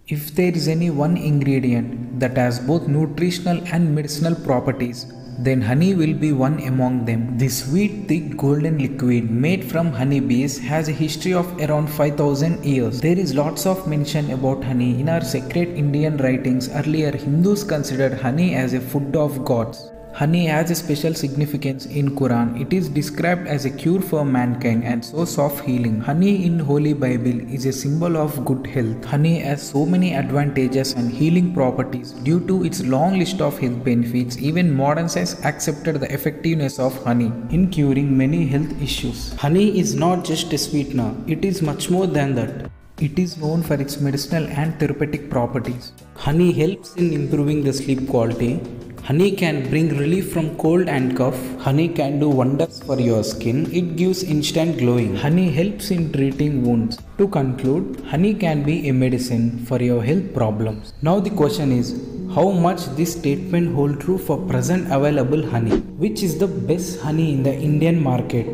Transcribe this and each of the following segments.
If there is any one ingredient that has both nutritional and medicinal properties, then honey will be one among them. This sweet, thick, golden liquid made from honeybees has a history of around 5000 years. There is lots of mention about honey in our sacred Indian writings. Earlier, Hindus considered honey as a food of gods. Honey has a special significance in Quran. It is described as a cure for mankind and source of healing. Honey in Holy Bible is a symbol of good health. Honey has so many advantages and healing properties. Due to its long list of health benefits, even modern science accepted the effectiveness of honey in curing many health issues. Honey is not just a sweetener, it is much more than that. It is known for its medicinal and therapeutic properties. Honey helps in improving the sleep quality. Honey can bring relief from cold and cough. Honey can do wonders for your skin. It gives instant glowing. Honey helps in treating wounds. To conclude, honey can be a medicine for your health problems. Now the question is, how much this statement hold true for present available honey? Which is the best honey in the Indian market?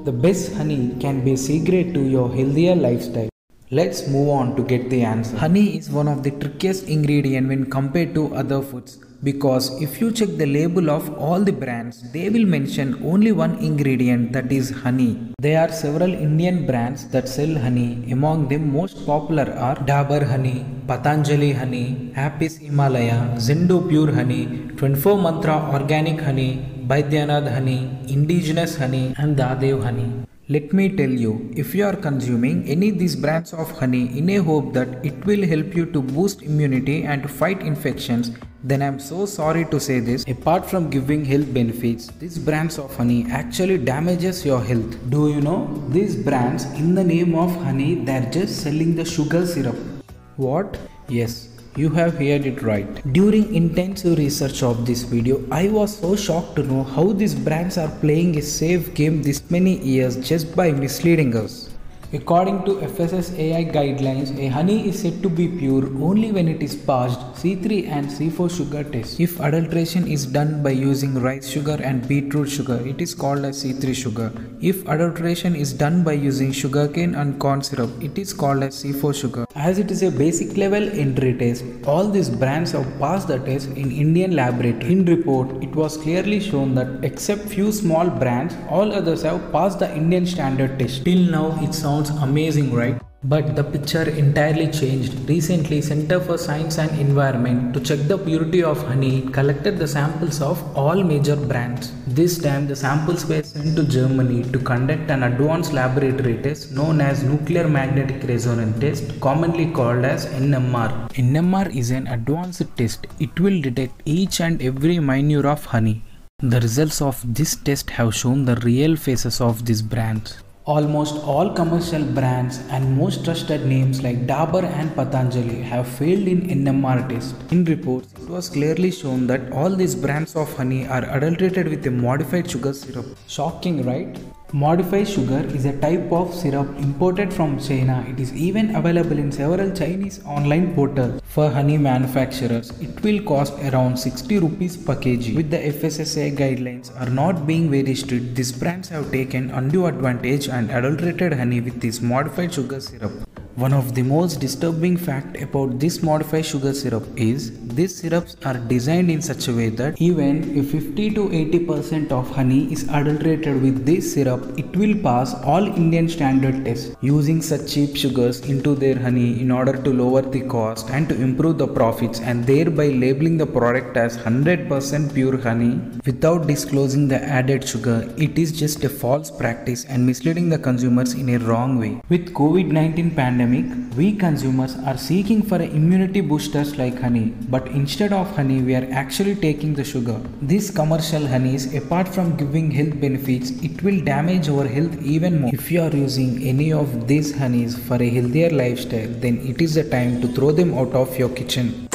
The best honey can be a secret to your healthier lifestyle. Let's move on to get the answer. Honey is one of the trickiest ingredients when compared to other foods, because if you check the label of all the brands, they will mention only one ingredient, that is honey. There are several Indian brands that sell honey. Among them most popular are Dabur Honey, Patanjali Honey, Happy's Himalaya, Zendo Pure Honey, 24 Mantra Organic Honey, Baidyanath Honey, Indigenous Honey and Dadev Honey. Let me tell you, if you are consuming any of these brands of honey in a hope that it will help you to boost immunity and to fight infections, then I am so sorry to say this. Apart from giving health benefits, these brands of honey actually damages your health. Do you know, these brands, in the name of honey, they are just selling the sugar syrup. What? Yes. You have heard it right. During intensive research of this video, I was so shocked to know how these brands are playing a safe game this many years just by misleading us. According to FSSAI guidelines, a honey is said to be pure only when it is passed C3 and C4 sugar test. If adulteration is done by using rice sugar and beetroot sugar, it is called as C3 sugar. If adulteration is done by using sugarcane and corn syrup, it is called as C4 sugar. As it is a basic level entry test, all these brands have passed the test in Indian laboratory. In report, it was clearly shown that except few small brands, all others have passed the Indian standard test. Till now, it sounds amazing, right? But the picture entirely changed. Recently, Center for Science and Environment, to check the purity of honey, collected the samples of all major brands. This time, the samples were sent to Germany to conduct an advanced laboratory test known as nuclear magnetic resonance test, commonly called as NMR. NMR is an advanced test. It will detect each and every minute of honey. The results of this test have shown the real faces of these brands. Almost all commercial brands and most trusted names like Dabur and Patanjali have failed in NMR test. In reports, it was clearly shown that all these brands of honey are adulterated with a modified sugar syrup. Shocking, right? Modified sugar is a type of syrup imported from China. It is even available in several Chinese online portals. For honey manufacturers, it will cost around 60 rupees per kg. With the FSSAI guidelines are not being very strict, these brands have taken undue advantage and adulterated honey with this modified sugar syrup. One of the most disturbing facts about this modified sugar syrup is these syrups are designed in such a way that even if 50 to 80% of honey is adulterated with this syrup, it will pass all Indian standard tests. Using such cheap sugars into their honey in order to lower the cost and to improve the profits, and thereby labeling the product as 100% pure honey without disclosing the added sugar, it is just a false practice and misleading the consumers in a wrong way. With COVID-19 pandemic, we consumers are seeking for immunity boosters like honey, but instead of honey we are actually taking the sugar. These commercial honeys, apart from giving health benefits, it will damage our health even more. If you are using any of these honeys for a healthier lifestyle, then it is the time to throw them out of your kitchen.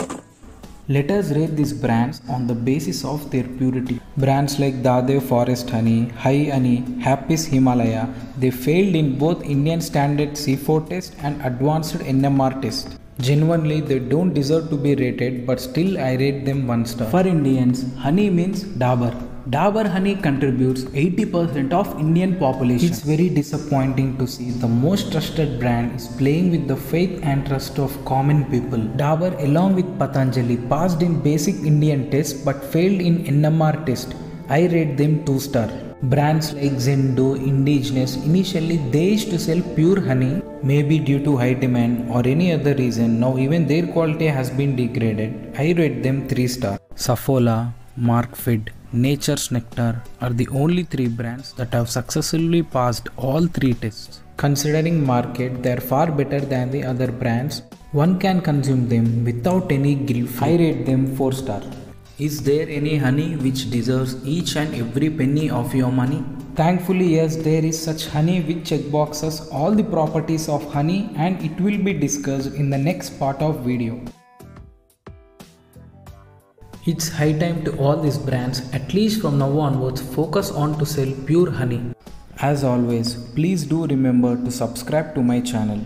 Let us rate these brands on the basis of their purity. Brands like Dadev Forest Honey, High Honey, Happy's Himalaya, they failed in both Indian standard C4 test and advanced NMR test. Genuinely, they don't deserve to be rated, but still I rate them 1 star. For Indians, honey means Dabur. Dabur Honey contributes 80% of Indian population. It's very disappointing to see the most trusted brand is playing with the faith and trust of common people. Dabur along with Patanjali passed in basic Indian test but failed in NMR test. I rate them 2 star. Brands like Zendo, Indigenous, initially they used to sell pure honey, maybe due to high demand or any other reason. Now even their quality has been degraded. I rate them 3 star. Saffola, Markfeed, Nature's Nectar are the only 3 brands that have successfully passed all 3 tests. Considering market, they are far better than the other brands. One can consume them without any guilt. I rate them 4 star. Is there any honey which deserves each and every penny of your money? Thankfully, yes, there is such honey which checkboxes all the properties of honey, and it will be discussed in the next part of video. It's high time to all these brands, at least from now onwards, focus on to sell pure honey. As always, please do remember to subscribe to my channel.